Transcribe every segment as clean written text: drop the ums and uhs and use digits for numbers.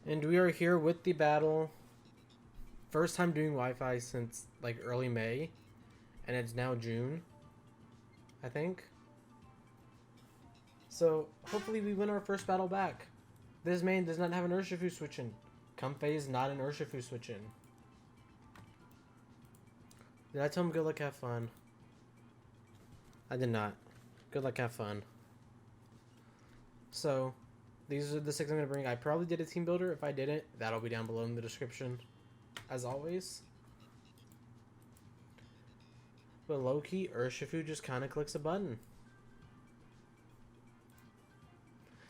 And we are here with the battle. First time doing Wi-Fi since like early May. And it's now June, I think. So hopefully we win our first battle back. This main does not have an Urshifu switch-in. Comfey is not an Urshifu switch-in. Did I tell him good luck, have fun? I did not. Good luck, have fun. So, these are the 6 I'm going to bring. I probably did a team builder. If I didn't, that'll be down below in the description, as always. But low-key, Urshifu just kind of clicks a button.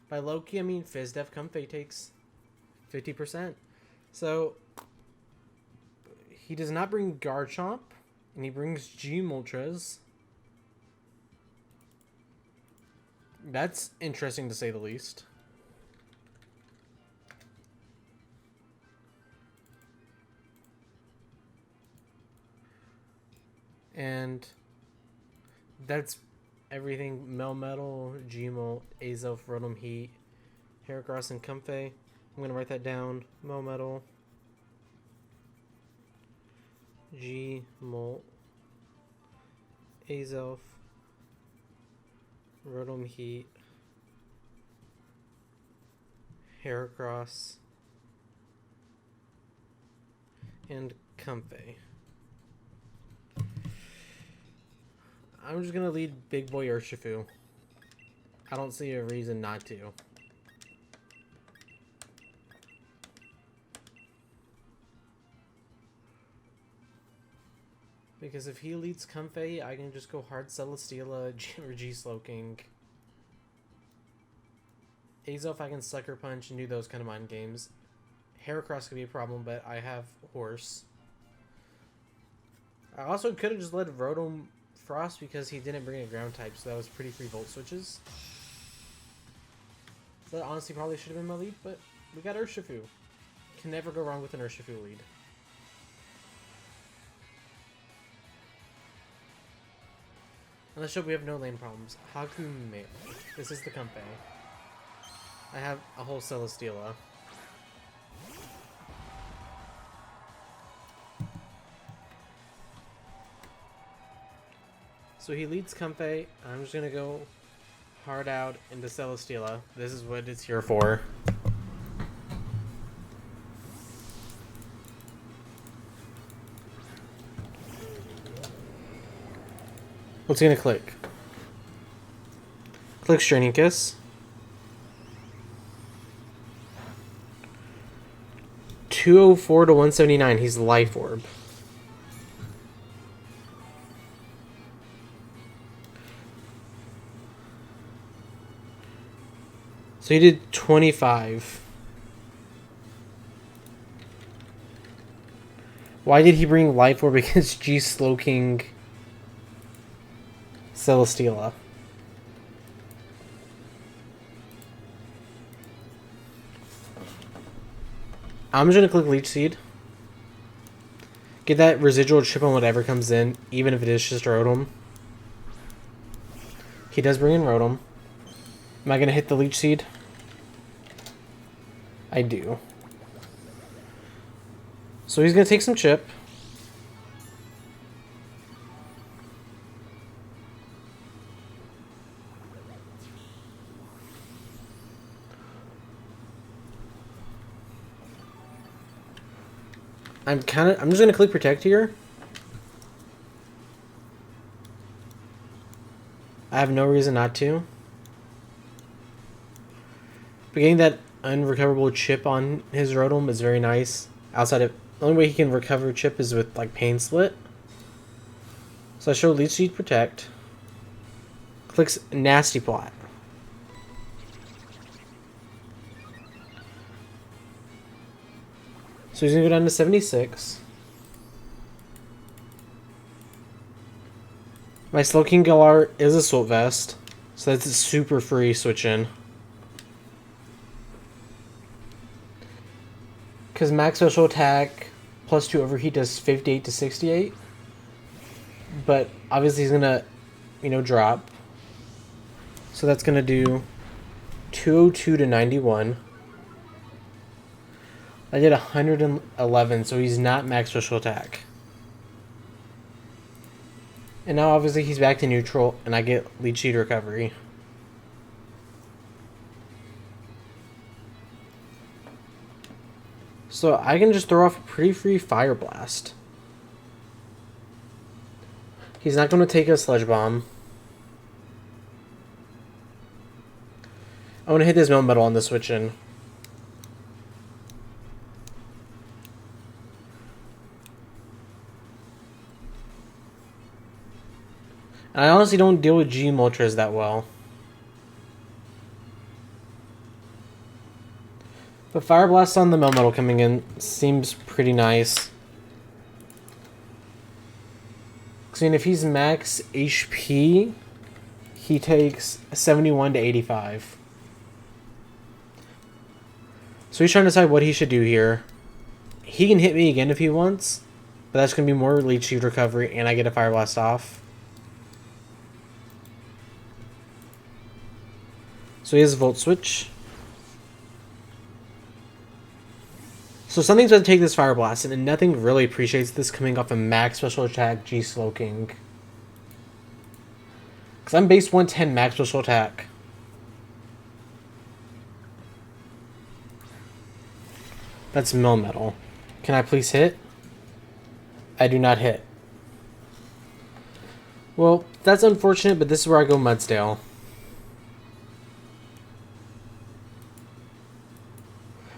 By low-key, I mean FizzDef Comfey takes 50%. So, he does not bring Garchomp, and he brings G-Moltres. That's interesting to say the least. And that's everything. Melmetal, Gmol, Azelf, Rotom Heat, Heracross, and Comfey. I'm going to write that down. Melmetal, Gmol, Azelf, Rotom Heat, Heracross, and Comfey. I'm just going to lead Big Boy Urshifu. I don't see a reason not to. Because if he leads Comfey, I can just go hard Celesteela or G-Slowking. Azelf, I can Sucker Punch and do those kind of mind games. Heracross could be a problem, but I have Horse. I also could have just led Rotom Frost because he didn't bring a ground type, so that was pretty free Volt switches. So that honestly probably should have been my lead, but we got Urshifu. Can never go wrong with an Urshifu lead. And let's hope we have no lane problems. Hakume. This is the Comfey. I have a whole Celesteela. So he leads Comfey. I'm just going to go hard out into Celesteela. This is what it's here for. What's he going to click? Click Straining Kiss. 204 to 179. He's Life Orb. So he did 25. Why did he bring Life Orb against G-Slowking Celesteela? I'm just going to click Leech Seed. Get that residual chip on whatever comes in, even if it is just Rotom. He does bring in Rotom. Am I going to hit the Leech Seed? I do. So he's going to take some chip. I'm just going to click Protect here. I have no reason not to. But getting that unrecoverable chip on his Rotom is very nice. Outside of the only way he can recover chip is with like Pain Split. So I show Leech Seed Protect. Clicks Nasty Plot. So he's gonna go down to 76. My Slowking Galar is a Salt Vest, so that's a super free switch in. Because max special attack plus 2 overheat does 58 to 68. But obviously he's gonna, drop. So that's gonna do 202 to 91. I did 111, so he's not max special attack. And now obviously he's back to neutral, and I get Leech Seed recovery. So I can just throw off a pretty free Fire Blast. He's not going to take a Sludge Bomb. I want to hit this Melmetal on the switch in. And I honestly don't deal with G Moltres that well. But Fire Blast on the Melmetal coming in seems pretty nice. I mean, if he's max HP, he takes 71 to 85. So he's trying to decide what he should do here. He can hit me again if he wants, but that's going to be more Leech Seed recovery, and I get a Fire Blast off. So he has a Volt Switch. So something's going to take this Fire Blast, and nothing really appreciates this coming off a max special attack G Slowking. Because I'm base 110 max special attack. That's Melmetal. Can I please hit? I do not hit. Well, that's unfortunate, but this is where I go Mudsdale.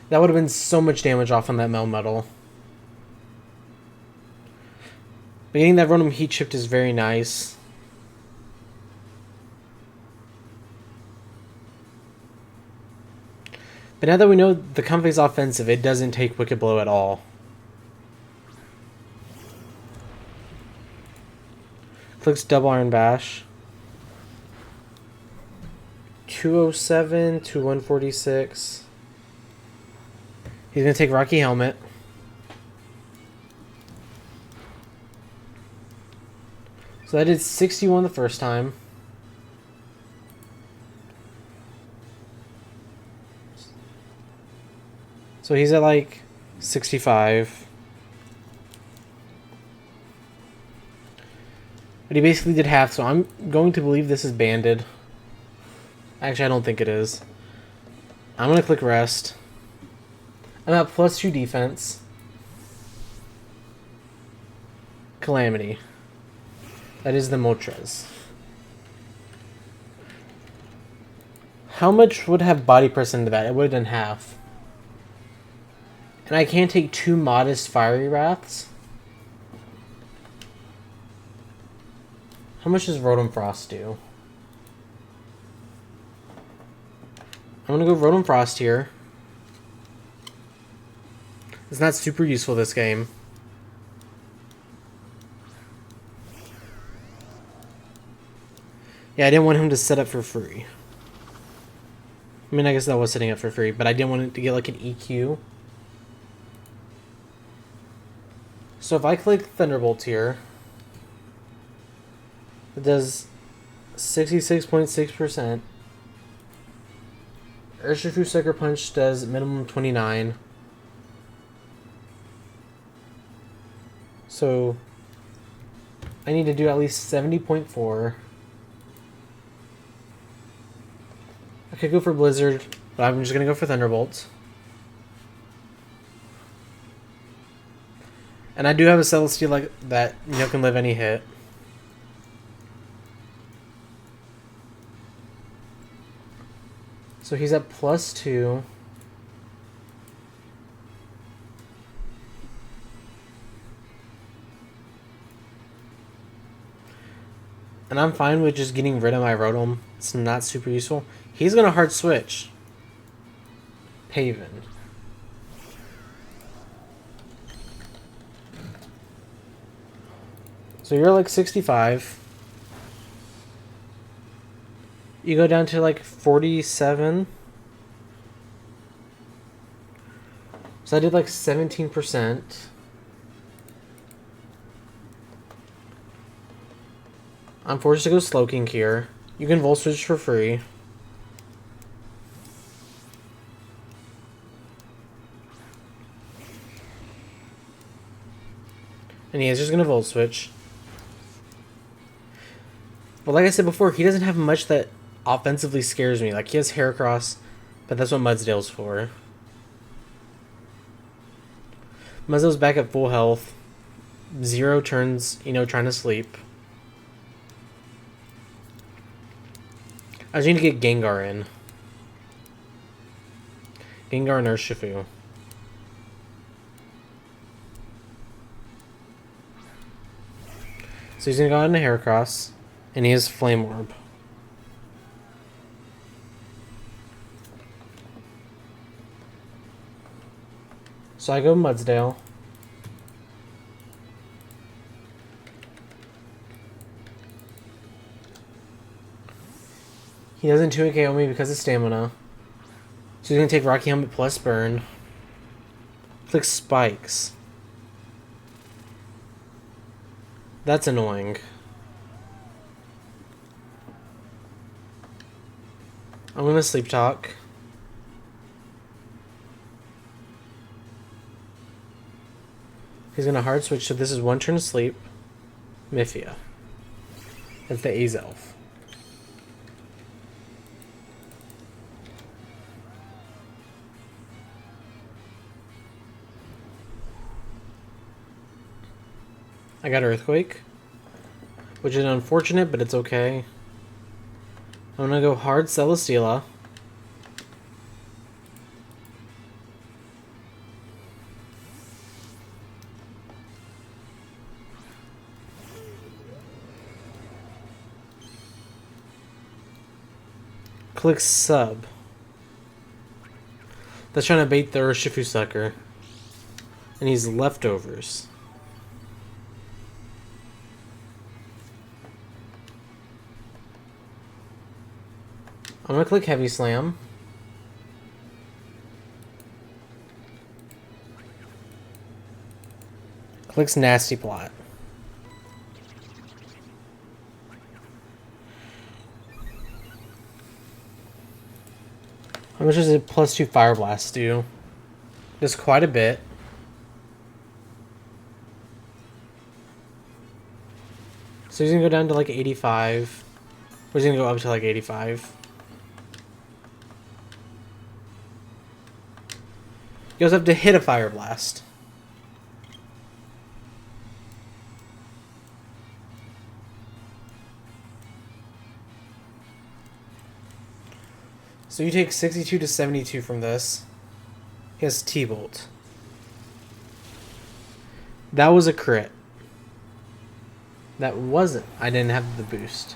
That would have been so much damage off on that Melmetal. But getting that Rotom Heat Shift is very nice. But now that we know the Comfey's offensive, it doesn't take Wicked Blow at all. Clicks Double Iron Bash. 207 to 146. He's going to take Rocky Helmet. So I did 61 the first time. So he's at like 65. But he basically did half, so I'm going to believe this is banded. Actually, I don't think it is. I'm going to click Rest. I'm at +2 defense. Calamity. That is the Moltres. How much would have Body Press into that? It would have done half. And I can't take 2 modest Fiery Wraths. How much does Rotom Frost do? I'm gonna go Rotom Frost here. It's not super useful this game. Yeah, I didn't want him to set up for free. I mean, I guess that was setting up for free, but I didn't want it to get like an EQ. So if I click Thunderbolt here, it does 66.6%. Urshifu Sucker Punch does minimum 29. So I need to do at least 70.4. I could go for Blizzard, but I'm just going to go for Thunderbolt. And I do have a Celesteal like that, you know, can live any hit. So he's at +2. And I'm fine with just getting rid of my Rotom. It's not super useful. He's going to hard switch. Paven. So you're like 65. You go down to like 47. So I did like 17%. I'm forced to go Slowking here. You can Volt Switch for free. And he is just going to Volt Switch. But like I said before, he doesn't have much that offensively scares me. Like, he has Heracross, but that's what Mudsdale's for. Mudsdale's back at full health. 0 turns, you know, trying to sleep. I just need to get Gengar in. Gengar and Urshifu. So he's going to go out into Heracross. And he has Flame Orb. So I go Mudsdale. He doesn't 2 KO me because of stamina. So he's going to take Rocky Helmet plus Burn. Click Spikes. That's annoying. I'm going to Sleep Talk. He's going to Hard Switch, so this is 1 turn of sleep. Mifia. That's the Azelf. I got Earthquake, which is unfortunate, but it's okay. I'm gonna go hard Celesteela. Click Sub. That's trying to bait the Urshifu sucker. And he's Leftovers. I'm gonna click Heavy Slam. Clicks Nasty Plot. How much does a +2 Fire Blast do? Does quite a bit. So he's gonna go down to like 85. Or he's gonna go up to like 85. Goes up to hit a Fire Blast. So you take 62 to 72 from this. He has T-Bolt. That was a crit. That wasn't. I didn't have the boost.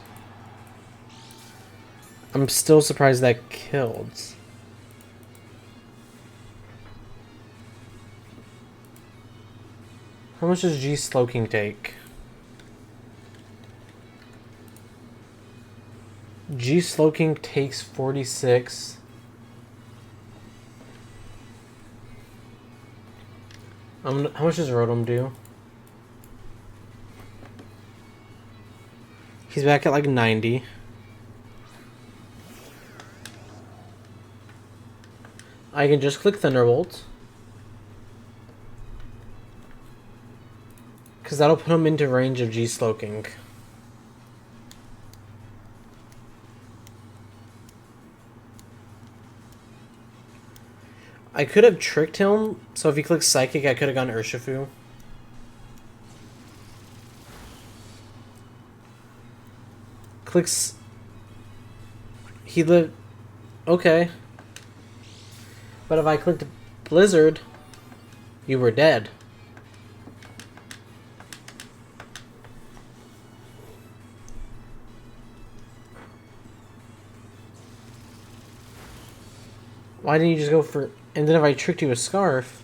I'm still surprised that killed. How much does G Slowking take? G Slowking takes 46. How much does Rotom do? He's back at like 90. I can just click Thunderbolt. Because that'll put him into range of G Slowking. I could have tricked him, so if he clicks Psychic, I could have gone Urshifu. Clicks... He lived... Okay. But if I clicked Blizzard, you were dead. Why didn't you just go for... And then if I tricked you with Scarf...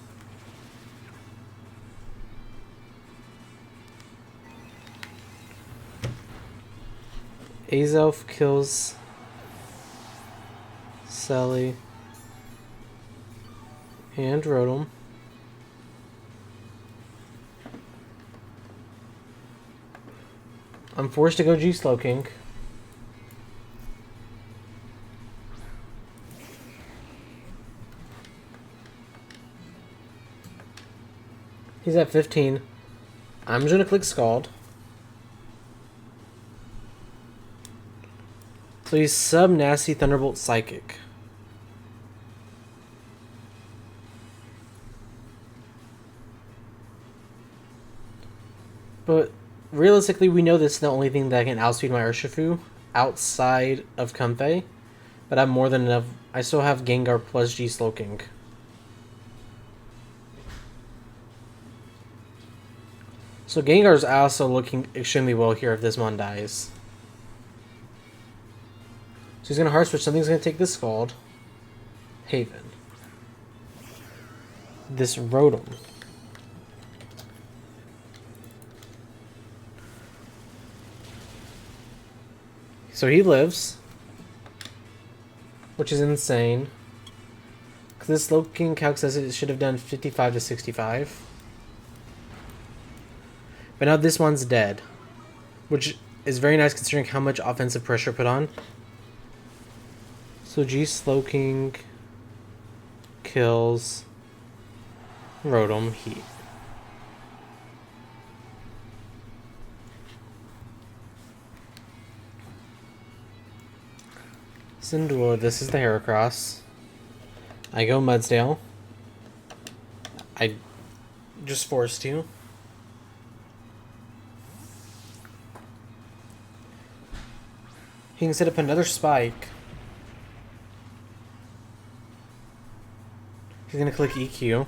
Azelf kills... Sally... And Rotom. I'm forced to go G Slowking. He's at 15. I'm just gonna click Scald. So he's Sub-Nasty Thunderbolt Psychic. But realistically, we know this is the only thing that can outspeed my Urshifu outside of Comfey. But I have more than enough. I still have Gengar plus G Slowking. So Gengar's also looking extremely well here if this mon dies. So he's going to Heart Switch. Something's going to take this Scald. Haven. This Rotom. So he lives. Which is insane. Because this Slowking calc says it should have done 55 to 65. But now this one's dead. Which is very nice considering how much offensive pressure put on. So G Slowking kills Rotom Heat. Cinderaces, this is the Heracross. I go Mudsdale. I just forced to. He can set up another Spike. He's gonna click EQ.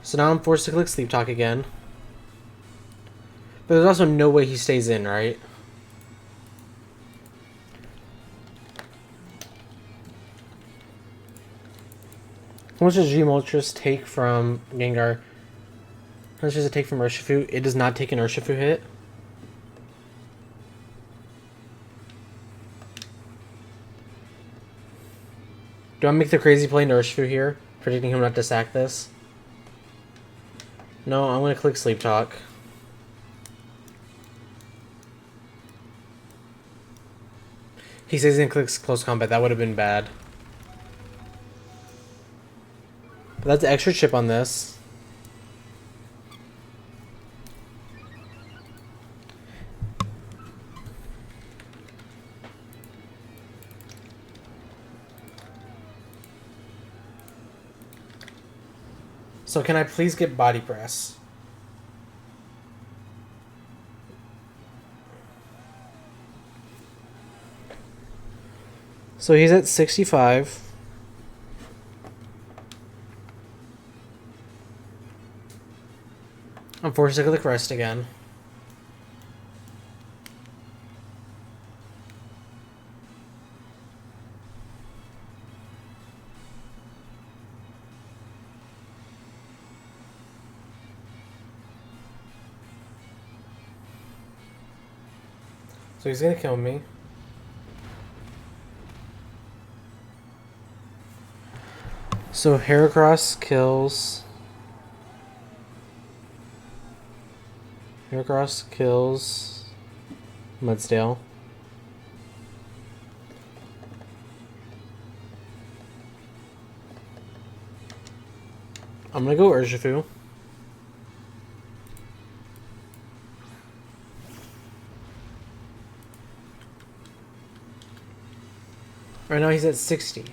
So now I'm forced to click Sleep Talk again. But there's also no way he stays in, right? How much does G-Moltres take from Gengar? How much does it take from Urshifu? It does not take an Urshifu hit. Do I make the crazy play into Urshifu here? Predicting him not to sack this? No, I'm going to click Sleep Talk. He says he's going to click Close Combat. That would have been bad. But that's an extra chip on this. So can I please get Body Press? So he's at 65. I'm forced to click Rest again. So he's gonna kill me. So Heracross kills. Heracross kills Mudsdale. I'm gonna go Urshifu. Right now he's at 60.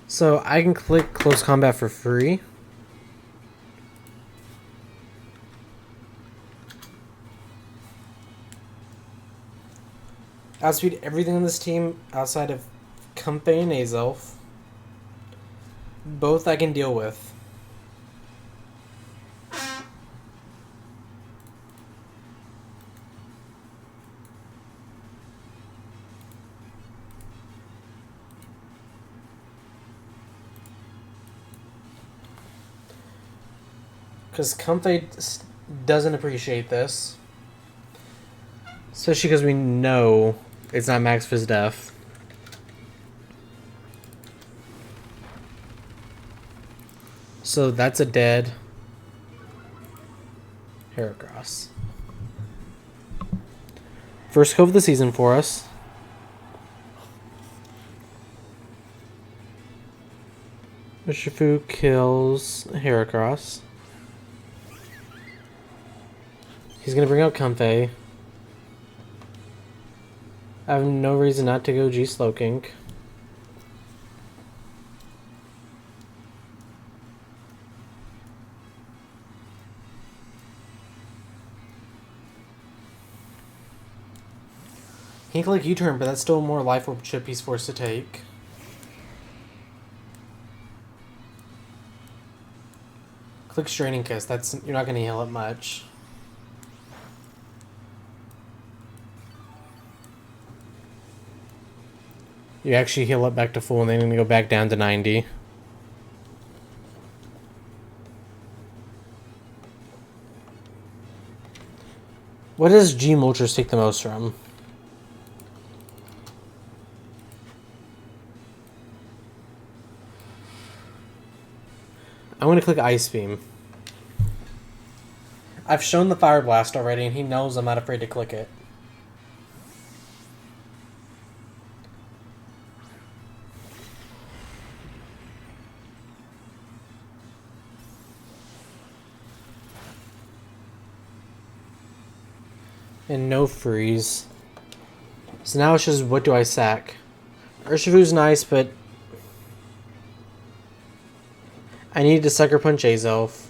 So I can click Close Combat for free. Outspeed everything on this team outside of Comfey and Azelf. Both I can deal with. Because Comfey doesn't appreciate this. Especially because we know it's not Max Fizz Def. So that's a dead Heracross. First kill of the season for us. Urshifu kills Heracross. He's gonna bring out Comfey. I have no reason not to go G-Slowking. He can click U-turn, but that's still more Life Orb chip he's forced to take. Click Straining Kiss. That's, you're not gonna heal it much. You actually heal up back to full, and then you're gonna go back down to 90. What does G Moltres take the most from? I'm gonna click Ice Beam. I've shown the Fire Blast already, and he knows I'm not afraid to click it. And no freeze. So now it's just, what do I sack? Urshifu's nice, but I need to Sucker Punch Azelf.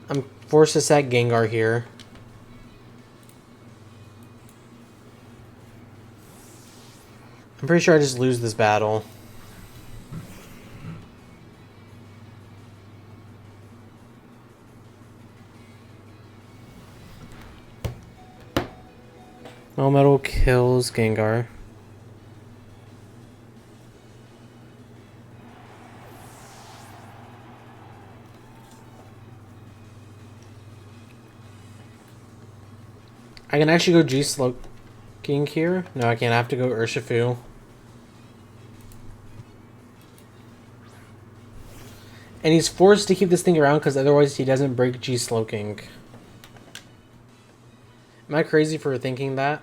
I'm forced to sack Gengar here. I'm pretty sure I just lose this battle. Melmetal kills Gengar. I can actually go G-Slowking here. No, I can't. I have to go Urshifu. And he's forced to keep this thing around because otherwise he doesn't break G-Slowking. Am I crazy for thinking that?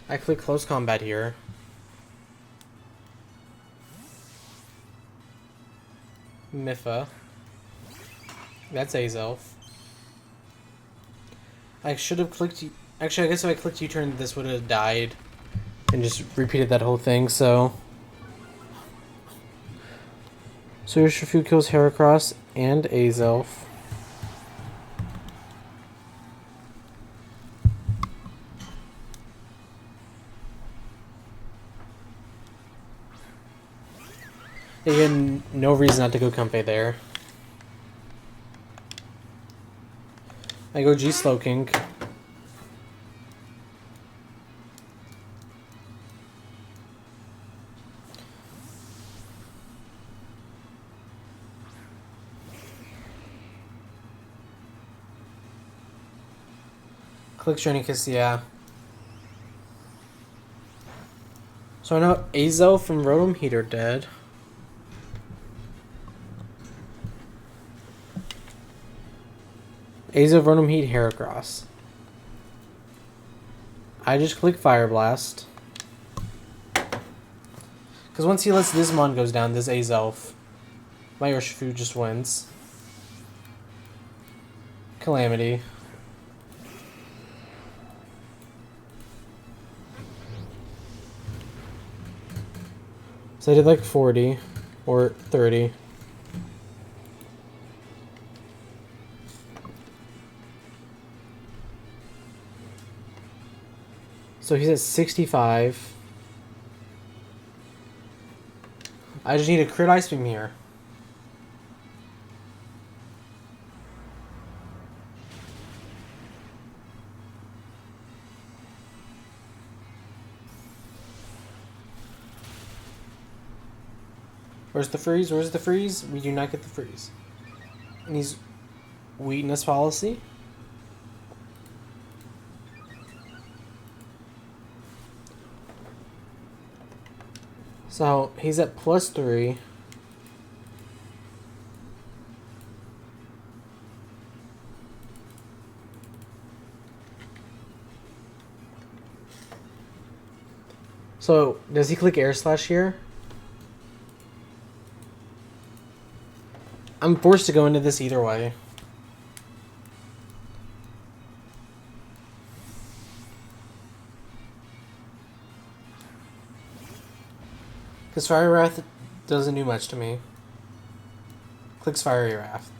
I click Close Combat here. Mifa. That's Azelf. I should have clicked... Actually, I guess if I clicked U-turn, this would have died. And just repeated that whole thing, so... So Urshifu kills Heracross and Azelf. Again, no reason not to go Comfey there. I go G-Slowking. Click Straining Kiss, yeah. So I know Azelf and Rotom Heat are dead. Azelf, Rotom Heat, Heracross. I just click Fire Blast. Because once he lets this Mon goes down, this Azelf, my Urshifu just wins. Calamity. So I did like 40 or 30. So he's at 65. I just need a crit Ice Beam here. Where's the freeze? Where's the freeze? We do not get the freeze. And he's weakness policy. So he's at +3. So, does he click Air Slash here? I'm forced to go into this either way. Because Fiery Wrath doesn't do much to me. Clicks Fiery Wrath.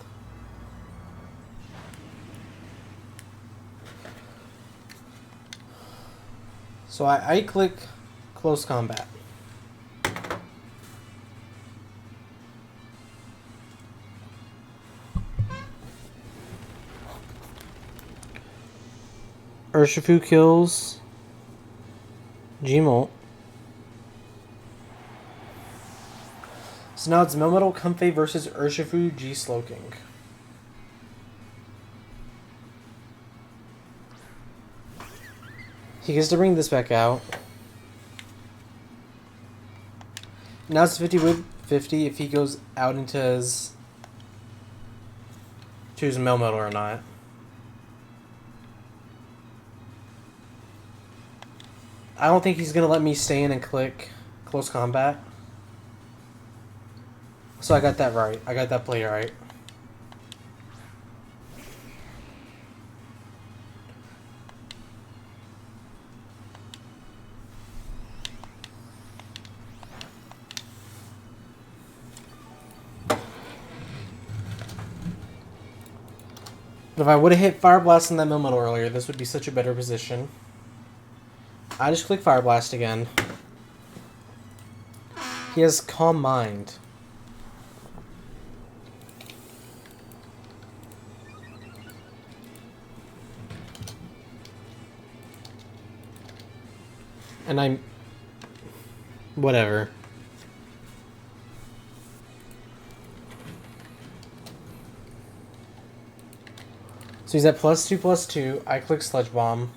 So I click Close Combat. Urshifu kills Gmolt. So now it's Melmetal Comfey versus Urshifu G-Slowking. He gets to bring this back out. Now it's 50 with 50 if he goes out into his... choose Melmetal or not. I don't think he's going to let me stay in and click Close Combat. So I got that right. I got that play right. But if I would have hit Fire Blast in that Melmetal earlier, this would be such a better position. I just click Fire Blast again. He has Calm Mind. And I'm... whatever. So he's at +2/+2. I click Sludge Bomb.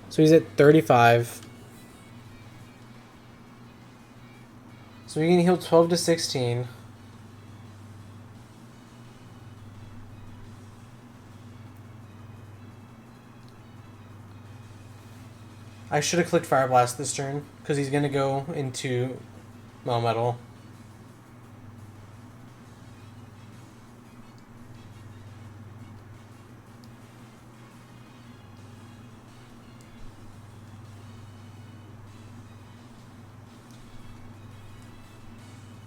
So he's at 35. So we can heal 12 to 16. I should have clicked Fire Blast this turn, because he's going to go into Melmetal.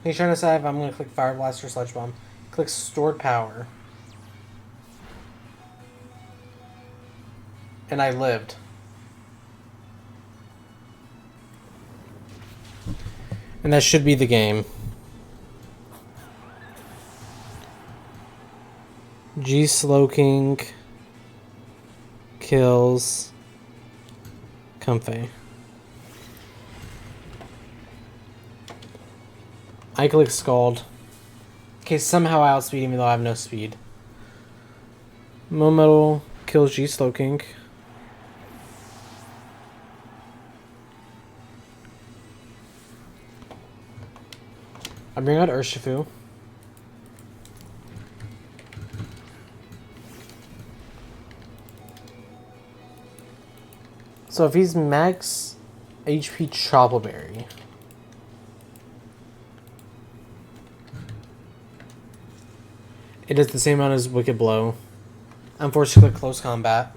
He's trying to decide if I'm going to click Fire Blast or Sludge Bomb. Click Stored Power. And I lived. And that should be the game. G-Slowking kills Comfey. I click Scald. Okay, somehow I outspeed him even though I have no speed. Melmetal kills G-Slowking. I bring out Urshifu. So if he's max HP Choppleberry, it does the same amount as Wicked Blow. I'm forced to click Close Combat.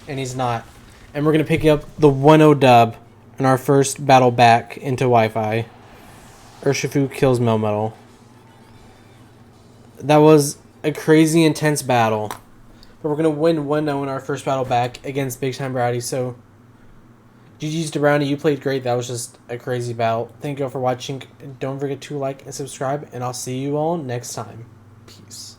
And he's not. And we're going to pick up the 1-0 dub in our first battle back into Wi-Fi. Urshifu kills Melmetal. That was a crazy intense battle. But we're going to win 1-0 in our first battle back against BigTimeBrownie. So, GG's to Brownie. You played great. That was just a crazy battle. Thank you all for watching. Don't forget to like and subscribe. And I'll see you all next time. Peace.